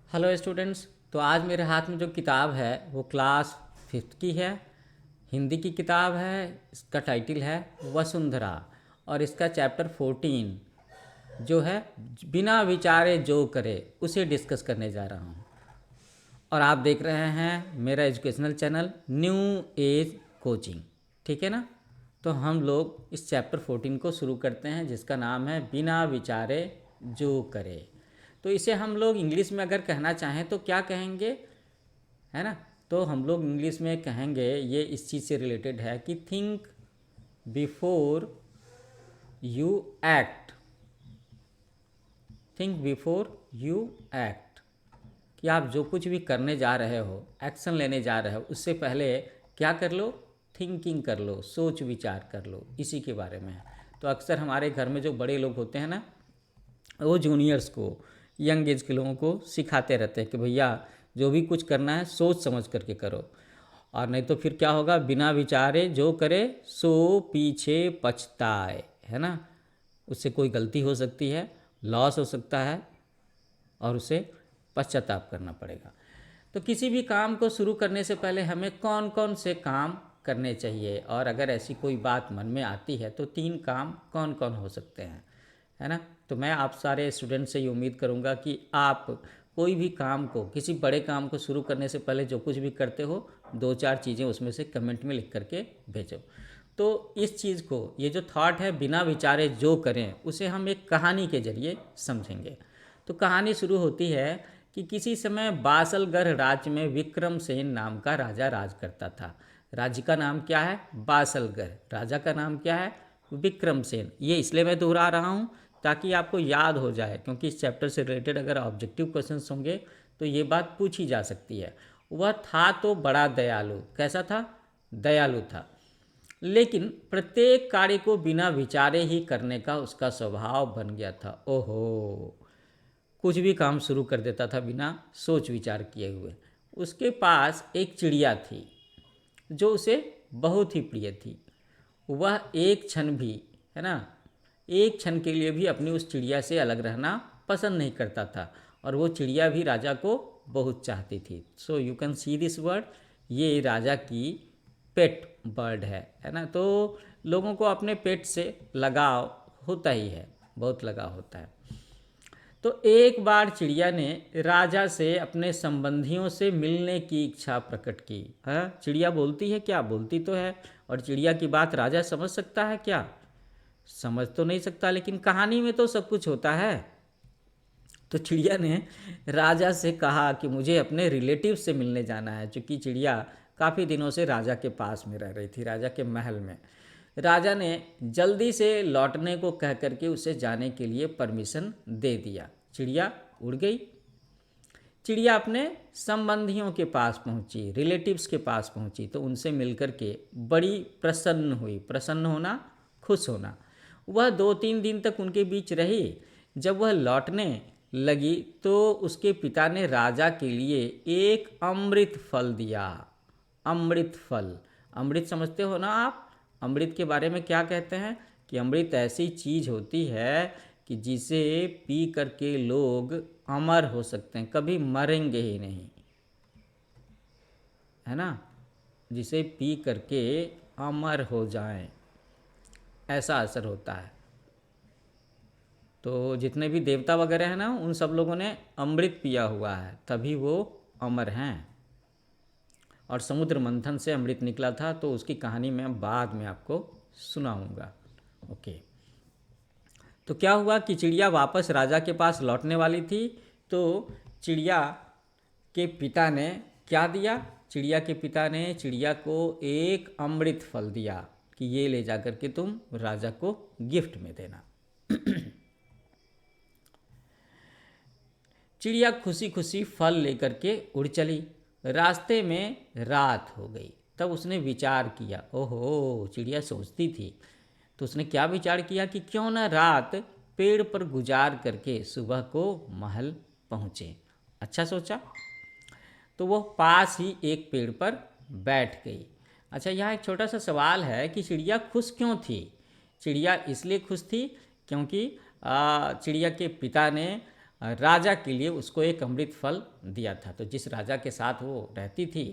Hello students. तो आज मेरे हाथ में जो किताब है वो क्लास फिफ्थ की है। हिंदी की किताब है। इसका टाइटल है वसुंधरा और इसका चैप्टर 14 जो है बिना विचारे जो करे उसे डिस्कस करने जा रहा हूँ। और आप देख रहे हैं मेरा educational channel new age coaching, ठीक है ना। तो हम लोग इस चैप्टर 14 को शुरू करते हैं जिसका नाम है बिना विचारे जो करे। तो इसे हम लोग इंग्लिश में अगर कहना चाहें तो क्या कहेंगे, है ना। तो हम लोग इंग्लिश में कहेंगे, ये इस चीज़ से रिलेटेड है कि think before you act. Think before you act, कि आप जो कुछ भी करने जा रहे हो, एक्शन लेने जा रहे हो, उससे पहले क्या कर लो, थिंकिंग कर लो, सोच विचार कर लो, इसी के बारे में है। तो अक्सर हमारे घर में जो बड़े लोग होते हैं ना, वो जूनियर्स को, यंग एज के लोगों को सिखाते रहते हैं कि भैया जो भी कुछ करना है सोच समझ करके करो, और नहीं तो फिर क्या होगा, बिना विचारे जो करे सो पीछे पछताए, है ना। उससे कोई गलती हो सकती है, लॉस हो सकता है और उसे पश्चाताप करना पड़ेगा। तो किसी भी काम को शुरू करने से पहले हमें कौन कौन से काम करने चाहिए, और अगर ऐसी कोई बात मन में आती है तो 3 काम कौन कौन हो सकते हैं, है ना। तो मैं आप सारे स्टूडेंट से ये उम्मीद करूँगा कि आप कोई भी काम को, किसी बड़े काम को शुरू करने से पहले जो कुछ भी करते हो, 2-4 चीज़ें उसमें से कमेंट में लिख करके भेजो। तो इस चीज़ को, ये जो थॉट है बिना विचारे जो करें, उसे हम एक कहानी के जरिए समझेंगे। तो कहानी शुरू होती है कि किसी समय बासलगढ़ राज्य में विक्रमसेन नाम का राजा राज करता था। राज्य का नाम क्या है, बासलगढ़। राजा का नाम क्या है, विक्रमसेन। ये इसलिए मैं दोहरा रहा हूँ ताकि आपको याद हो जाए, क्योंकि इस चैप्टर से रिलेटेड अगर ऑब्जेक्टिव क्वेश्चंस होंगे तो ये बात पूछी जा सकती है। वह था तो बड़ा दयालु। कैसा था, दयालु था। लेकिन प्रत्येक कार्य को बिना विचारे ही करने का उसका स्वभाव बन गया था। ओहो, कुछ भी काम शुरू कर देता था बिना सोच विचार किए हुए। उसके पास एक चिड़िया थी जो उसे बहुत ही प्रिय थी। वह एक क्षण भी, है ना, एक क्षण के लिए भी अपनी उस चिड़िया से अलग रहना पसंद नहीं करता था, और वो चिड़िया भी राजा को बहुत चाहती थी। So you can see this word, ये राजा की पेट बर्ड है ना। तो लोगों को अपने पेट से लगाव होता ही है, बहुत लगाव होता है। तो एक बार चिड़िया ने राजा से अपने संबंधियों से मिलने की इच्छा प्रकट की। हाँ, चिड़िया बोलती है क्या, बोलती तो है, और चिड़िया की बात राजा समझ सकता है क्या, समझ तो नहीं सकता, लेकिन कहानी में तो सब कुछ होता है। तो चिड़िया ने राजा से कहा कि मुझे अपने रिलेटिव से मिलने जाना है, क्योंकि चिड़िया काफ़ी दिनों से राजा के पास में रह रही थी, राजा के महल में। राजा ने जल्दी से लौटने को कह करके उसे जाने के लिए परमिशन दे दिया। चिड़िया उड़ गई। चिड़िया अपने संबंधियों के पास पहुंची, रिलेटिव्स के पास पहुंची, तो उनसे मिलकर के बड़ी प्रसन्न हुई। प्रसन्न होना, खुश होना। वह 2-3 दिन तक उनके बीच रही। जब वह लौटने लगी तो उसके पिता ने राजा के लिए एक अमृत फल दिया। अमृत फल, अमृत समझते हो ना आप। अमृत के बारे में क्या कहते हैं कि अमृत ऐसी चीज़ होती है कि जिसे पी करके लोग अमर हो सकते हैं, कभी मरेंगे ही नहीं, है ना। जिसे पी करके अमर हो जाएं, ऐसा असर होता है। तो जितने भी देवता वगैरह हैं ना, उन सब लोगों ने अमृत पिया हुआ है, तभी वो अमर हैं। और समुद्र मंथन से अमृत निकला था, तो उसकी कहानी मैं बाद में आपको सुनाऊंगा। ओके। तो क्या हुआ कि चिड़िया वापस राजा के पास लौटने वाली थी, तो चिड़िया के पिता ने क्या दिया, चिड़िया के पिता ने चिड़िया को एक अमृत फल दिया कि ये ले जा करके तुम राजा को गिफ्ट में देना। चिड़िया खुशी खुशी फल लेकर के उड़ चली। रास्ते में रात हो गई। तब उसने विचार किया, ओहो, चिड़िया सोचती थी, तो उसने क्या विचार किया कि क्यों ना रात पेड़ पर गुजार करके सुबह को महल पहुँचे। अच्छा सोचा। तो वह पास ही एक पेड़ पर बैठ गई। अच्छा, यहाँ एक छोटा सा सवाल है कि चिड़िया खुश क्यों थी। चिड़िया इसलिए खुश थी क्योंकि चिड़िया के पिता ने राजा के लिए उसको एक अमृत फल दिया था। तो जिस राजा के साथ वो रहती थी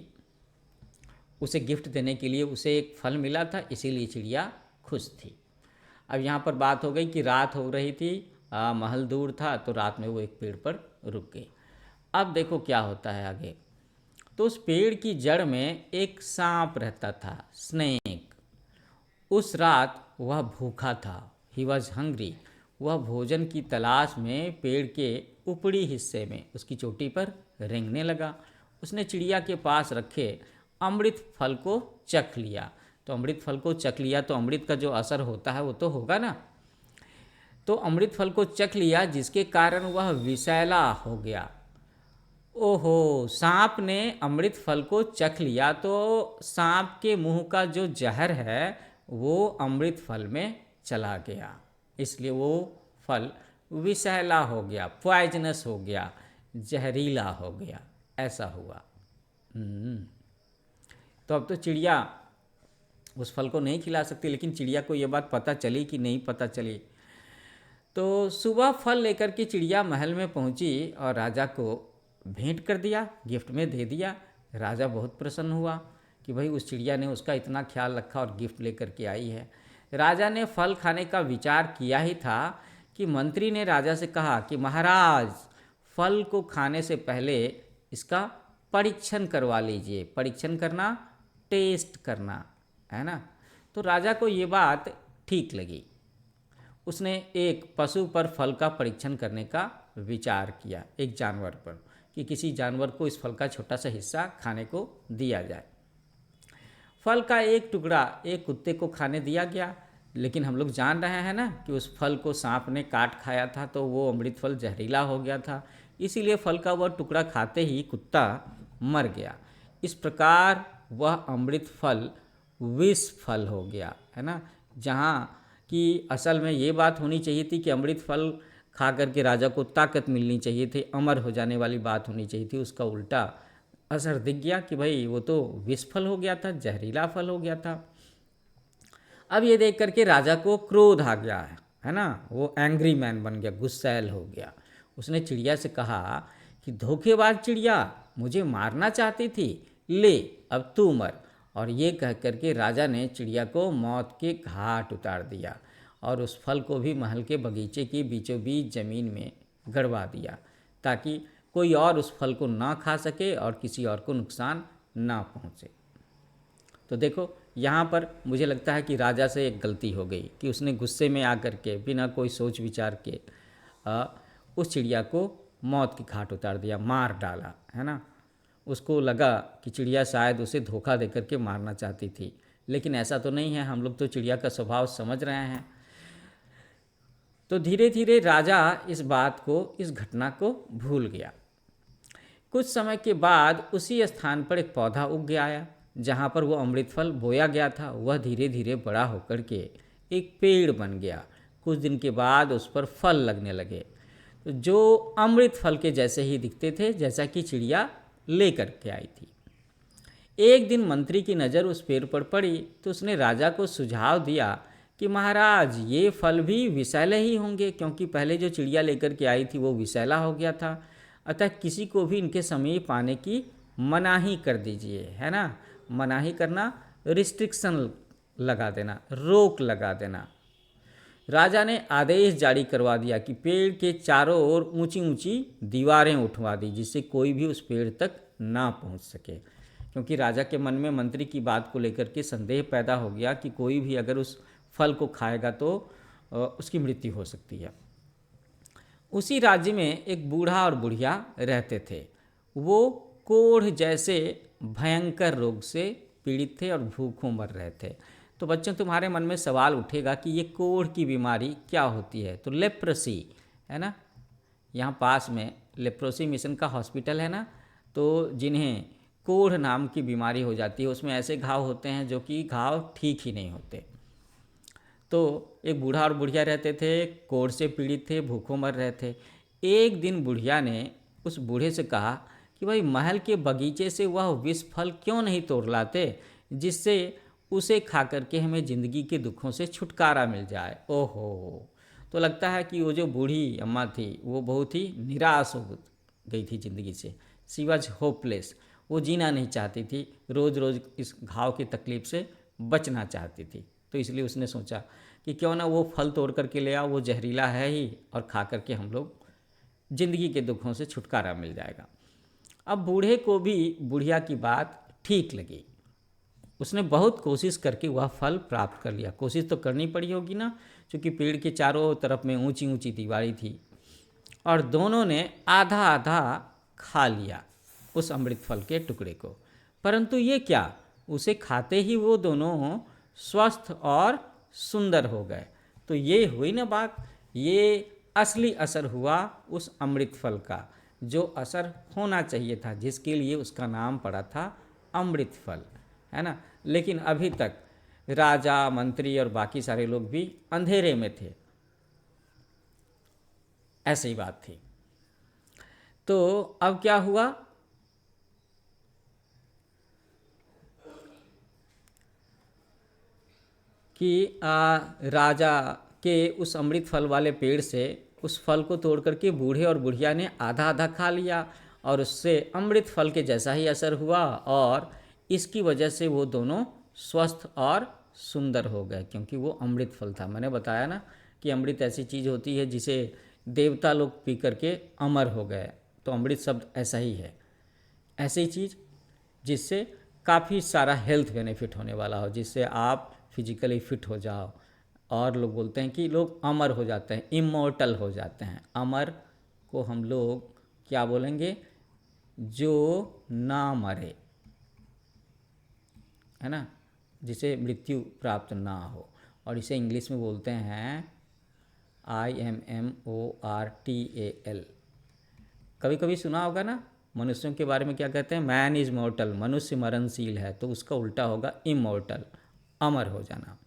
उसे गिफ्ट देने के लिए उसे एक फल मिला था, इसीलिए चिड़िया खुश थी। अब यहाँ पर बात हो गई कि रात हो रही थी, महल दूर था, तो रात में वो एक पेड़ पर रुक गई। अब देखो क्या होता है आगे। तो उस पेड़ की जड़ में एक सांप रहता था, स्नेक। उस रात वह भूखा था, ही वॉज हंग्री। वह भोजन की तलाश में पेड़ के ऊपरी हिस्से में उसकी चोटी पर रेंगने लगा। उसने चिड़िया के पास रखे अमृत फल को चख लिया। तो अमृत फल को चख लिया तो अमृत का जो असर होता है वो तो होगा ना। तो अमृत फल को चख लिया जिसके कारण वह विषैला हो गया। ओहो, सांप ने अमृत फल को चख लिया तो सांप के मुंह का जो जहर है वो अमृत फल में चला गया, इसलिए वो फल विषैला हो गया, पॉइजनस हो गया, जहरीला हो गया। ऐसा हुआ। तो अब तो चिड़िया उस फल को नहीं खिला सकती, लेकिन चिड़िया को ये बात पता चली कि नहीं पता चली। तो सुबह फल लेकर के चिड़िया महल में पहुंची और राजा को भेंट कर दिया, गिफ्ट में दे दिया। राजा बहुत प्रसन्न हुआ कि भाई उस चिड़िया ने उसका इतना ख्याल रखा और गिफ्ट लेकर के आई है। राजा ने फल खाने का विचार किया ही था कि मंत्री ने राजा से कहा कि महाराज, फल को खाने से पहले इसका परीक्षण करवा लीजिए। परीक्षण करना, टेस्ट करना, है ना। तो राजा को ये बात ठीक लगी। उसने एक पशु पर फल का परीक्षण करने का विचार किया, एक जानवर पर, कि किसी जानवर को इस फल का छोटा सा हिस्सा खाने को दिया जाए। फल का एक टुकड़ा एक कुत्ते को खाने दिया गया, लेकिन हम लोग जान रहे हैं ना कि उस फल को सांप ने काट खाया था तो वो अमृत फल जहरीला हो गया था, इसीलिए फल का वह टुकड़ा खाते ही कुत्ता मर गया। इस प्रकार वह अमृत फल विष फल हो गया, है ना। जहाँ कि असल में ये बात होनी चाहिए थी कि अमृत फल खा करके राजा को ताकत मिलनी चाहिए थी, अमर हो जाने वाली बात होनी चाहिए थी। उसका उल्टा असर दिख गया कि भाई वो तो विष फल हो गया था, जहरीला फल हो गया था। अब ये देख करके राजा को क्रोध आ गया है ना। वो एंग्री मैन बन गया, गुस्सैल हो गया। उसने चिड़िया से कहा कि धोखेबाज चिड़िया, मुझे मारना चाहती थी, ले अब तू मर। और ये कह करके राजा ने चिड़िया को मौत के घाट उतार दिया और उस फल को भी महल के बगीचे की बीचों बीच ज़मीन में गड़वा दिया, ताकि कोई और उस फल को ना खा सके और किसी और को नुकसान ना पहुँचे। तो देखो यहाँ पर मुझे लगता है कि राजा से एक गलती हो गई कि उसने गुस्से में आकर के बिना कोई सोच विचार के उस चिड़िया को मौत की घाट उतार दिया, मार डाला, है ना। उसको लगा कि चिड़िया शायद उसे धोखा देकर के मारना चाहती थी, लेकिन ऐसा तो नहीं है। हम लोग तो चिड़िया का स्वभाव समझ रहे हैं। तो धीरे धीरे राजा इस बात को, इस घटना को भूल गया। कुछ समय के बाद उसी स्थान पर एक पौधा उग गया जहाँ पर वो अमृत फल बोया गया था। वह धीरे धीरे बड़ा होकर के एक पेड़ बन गया। कुछ दिन के बाद उस पर फल लगने लगे जो अमृत फल के जैसे ही दिखते थे, जैसा कि चिड़िया लेकर के आई थी। एक दिन मंत्री की नज़र उस पेड़ पर पड़ी तो उसने राजा को सुझाव दिया कि महाराज, ये फल भी विषैले ही होंगे, क्योंकि पहले जो चिड़िया लेकर के आई थी वो विषैला हो गया था। अतः किसी को भी इनके समीप आने की मनाही कर दीजिए, है ना। मनाही करना, रिस्ट्रिक्शन लगा देना, रोक लगा देना। राजा ने आदेश जारी करवा दिया कि पेड़ के चारों ओर ऊंची ऊंची दीवारें उठवा दी, जिससे कोई भी उस पेड़ तक ना पहुंच सके। क्योंकि राजा के मन में मंत्री की बात को लेकर के संदेह पैदा हो गया कि कोई भी अगर उस फल को खाएगा तो उसकी मृत्यु हो सकती है। उसी राज्य में एक बूढ़ा और बुढ़िया रहते थे। वो कोढ़ जैसे भयंकर रोग से पीड़ित थे और भूखों मर रहे थे। तो बच्चों, तुम्हारे मन में सवाल उठेगा कि ये कोढ़ की बीमारी क्या होती है। तो लेप्रोसी, है ना। यहाँ पास में लेप्रोसी मिशन का हॉस्पिटल है ना। तो जिन्हें कोढ़ नाम की बीमारी हो जाती है, उसमें ऐसे घाव होते हैं जो कि घाव ठीक ही नहीं होते। तो एक बूढ़ा और बुढ़िया रहते थे, कोढ़ से पीड़ित थे, भूखों मर रहे थे। एक दिन बुढ़िया ने उस बूढ़े से कहा कि भाई, महल के बगीचे से वह विष फल क्यों नहीं तोड़ लाते, जिससे उसे खा करके हमें ज़िंदगी के दुखों से छुटकारा मिल जाए। ओहो, तो लगता है कि वो जो बूढ़ी अम्मा थी वो बहुत ही निराश हो गई थी ज़िंदगी से। शी वॉज होपलेस, वो जीना नहीं चाहती थी, रोज़ रोज़ इस घाव की तकलीफ़ से बचना चाहती थी। तो इसलिए उसने सोचा कि क्यों ना वो फल तोड़ करके ले आओ, वो जहरीला है ही, और खा करके हम लोग ज़िंदगी के दुखों से छुटकारा मिल जाएगा। अब बूढ़े को भी बुढ़िया की बात ठीक लगी। उसने बहुत कोशिश करके वह फल प्राप्त कर लिया। कोशिश तो करनी पड़ी होगी ना, क्योंकि पेड़ के चारों तरफ में ऊंची ऊंची दीवारें थी, और दोनों ने आधा आधा खा लिया उस अमृत फल के टुकड़े को। परंतु ये क्या, उसे खाते ही वो दोनों स्वस्थ और सुंदर हो गए। तो ये हुई ना बात, ये असली असर हुआ उस अमृत फल का, जो असर होना चाहिए था, जिसके लिए उसका नाम पड़ा था अमृत फल, है ना। लेकिन अभी तक राजा, मंत्री और बाकी सारे लोग भी अंधेरे में थे। ऐसी ही बात थी। तो अब क्या हुआ कि राजा के उस अमृत फल वाले पेड़ से उस फल को तोड़ करके बूढ़े और बुढ़िया ने आधा आधा खा लिया, और उससे अमृत फल के जैसा ही असर हुआ, और इसकी वजह से वो दोनों स्वस्थ और सुंदर हो गए, क्योंकि वो अमृत फल था। मैंने बताया ना कि अमृत ऐसी चीज़ होती है जिसे देवता लोग पी करके अमर हो गए। तो अमृत शब्द ऐसा ही है, ऐसी चीज़ जिससे काफ़ी सारा हेल्थ बेनिफिट होने वाला हो, जिससे आप फिजिकली फिट हो जाओ। और लोग बोलते हैं कि लोग अमर हो जाते हैं, इमोर्टल हो जाते हैं। अमर को हम लोग क्या बोलेंगे, जो ना मरे, है ना, जिसे मृत्यु प्राप्त ना हो। और इसे इंग्लिश में बोलते हैं IMMORTAL। कभी कभी सुना होगा ना, मनुष्यों के बारे में क्या कहते हैं, मैन इज मॉर्टल, मनुष्य मरणशील है, तो उसका उल्टा होगा इमॉर्टल, अमर हो जाना।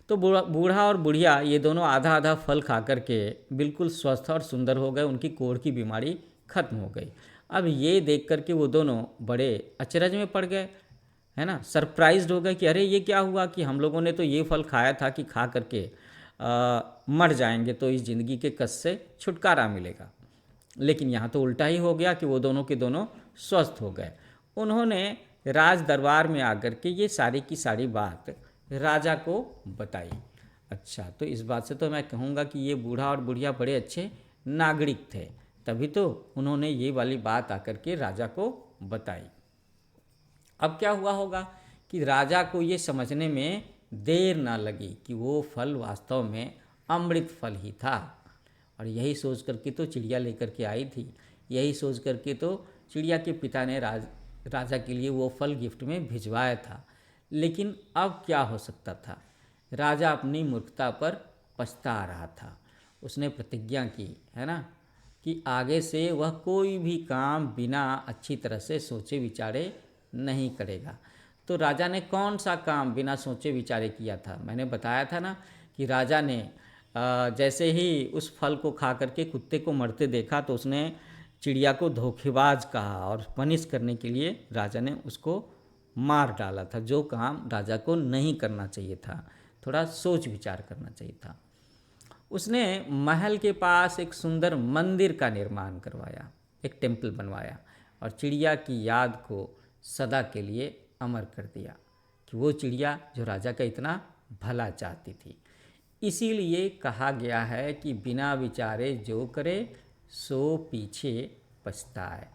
तो बूढ़ा और बुढ़िया ये दोनों आधा आधा फल खा करके बिल्कुल स्वस्थ और सुंदर हो गए, उनकी कोढ़ की बीमारी खत्म हो गई। अब ये देख करके वो दोनों बड़े अचरज में पड़ गए, है ना, सरप्राइज्ड हो गए कि अरे ये क्या हुआ, कि हम लोगों ने तो ये फल खाया था कि खा करके मर जाएंगे तो इस ज़िंदगी के कष्ट से छुटकारा मिलेगा। लेकिन यहाँ तो उल्टा ही हो गया कि वो दोनों के दोनों स्वस्थ हो गए। उन्होंने राज दरबार में आकर के ये सारी की सारी बात राजा को बताई। अच्छा, तो इस बात से तो मैं कहूँगा कि ये बूढ़ा और बुढ़िया बड़े अच्छे नागरिक थे, तभी तो उन्होंने ये वाली बात आकर के राजा को बताई। अब क्या हुआ होगा कि राजा को ये समझने में देर ना लगी कि वो फल वास्तव में अमृत फल ही था। और यही सोच करके तो चिड़िया लेकर के आई थी, यही सोच करके तो चिड़िया के पिता ने राजा के लिए वो फल गिफ्ट में भिजवाया था। लेकिन अब क्या हो सकता था, राजा अपनी मूर्खता पर पछता रहा था। उसने प्रतिज्ञा की, है ना, कि आगे से वह कोई भी काम बिना अच्छी तरह से सोचे विचारे नहीं करेगा। तो राजा ने कौन सा काम बिना सोचे विचारे किया था, मैंने बताया था ना कि राजा ने जैसे ही उस फल को खा करके कुत्ते को मरते देखा तो उसने चिड़िया को धोखेबाज कहा, और पनिश करने के लिए राजा ने उसको मार डाला था, जो काम राजा को नहीं करना चाहिए था, थोड़ा सोच विचार करना चाहिए था। उसने महल के पास एक सुंदर मंदिर का निर्माण करवाया, एक टेम्पल बनवाया, और चिड़िया की याद को सदा के लिए अमर कर दिया कि वो चिड़िया जो राजा का इतना भला चाहती थी। इसीलिए कहा गया है कि बिना विचारे जो करे सो पीछे पछताए।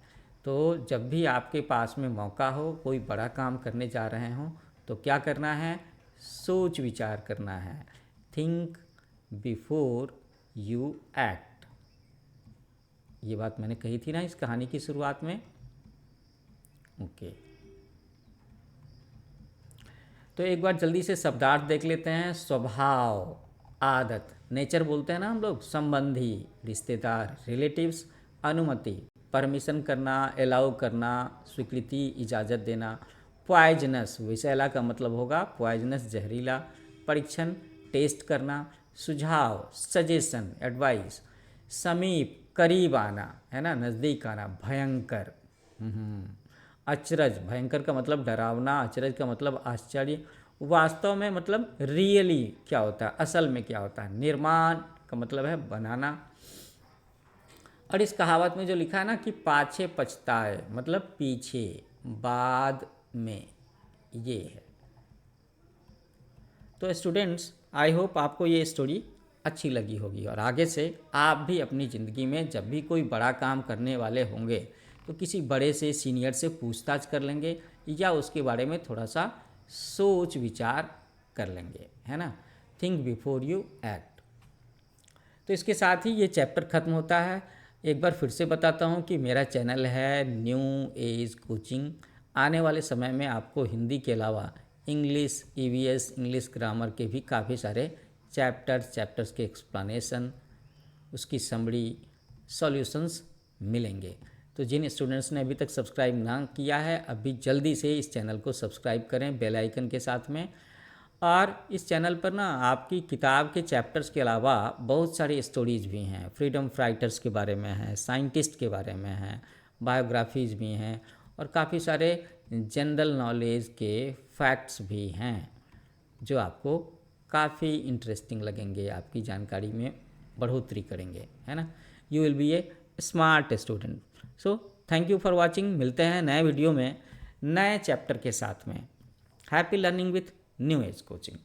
तो जब भी आपके पास में मौका हो, कोई बड़ा काम करने जा रहे हों, तो क्या करना है, सोच विचार करना है। Think before you act. ये बात मैंने कही थी ना इस कहानी की शुरुआत में। ओके, तो एक बार जल्दी से शब्दार्थ देख लेते हैं। स्वभाव, आदत, नेचर बोलते हैं ना हम लोग, संबंधी, रिश्तेदार, रिलेटिव्स, अनुमति, परमिशन करना, अलाउ करना, स्वीकृति, इजाज़त देना। पॉइजनस, विषैला का मतलब होगा पॉइजनस, जहरीला। परीक्षण, टेस्ट करना। सुझाव, सजेशन, एडवाइस। समीप, करीब आना, है ना, नज़दीक आना। भयंकर, अचरज, भयंकर का मतलब डरावना, अचरज का मतलब आश्चर्य। वास्तव में मतलब रियली क्या होता है, असल में क्या होता है। निर्माण, का मतलब है बनाना। और इस कहावत में जो लिखा है ना कि पाछे पछताए, मतलब पीछे, बाद में, ये है। तो स्टूडेंट्स, आई होप आपको ये स्टोरी अच्छी लगी होगी और आगे से आप भी अपनी ज़िंदगी में जब भी कोई बड़ा काम करने वाले होंगे तो किसी बड़े से सीनियर से पूछताछ कर लेंगे या उसके बारे में थोड़ा सा सोच विचार कर लेंगे, है ना। Think before you act. तो इसके साथ ही ये चैप्टर ख़त्म होता है। एक बार फिर से बताता हूँ कि मेरा चैनल है न्यू एज कोचिंग। आने वाले समय में आपको हिंदी के अलावा इंग्लिश, ईवीएस, इंग्लिश ग्रामर के भी काफ़ी सारे चैप्टर्स के एक्सप्लेनेशन, उसकी समरी, सॉल्यूशंस मिलेंगे। तो जिन स्टूडेंट्स ने अभी तक सब्सक्राइब ना किया है, अभी जल्दी से इस चैनल को सब्सक्राइब करें बेल आइकन के साथ में। और इस चैनल पर ना आपकी किताब के चैप्टर्स के अलावा बहुत सारी स्टोरीज भी हैं, फ्रीडम फाइटर्स के बारे में हैं, साइंटिस्ट के बारे में हैं, बायोग्राफीज़ भी हैं और काफ़ी सारे जनरल नॉलेज के फैक्ट्स भी हैं जो आपको काफ़ी इंटरेस्टिंग लगेंगे, आपकी जानकारी में बढ़ोतरी करेंगे, है ना। You will be A smart student. So thank you for watching. मिलते हैं नए वीडियो में नए चैप्टर के साथ में। Happy learning with new age coaching.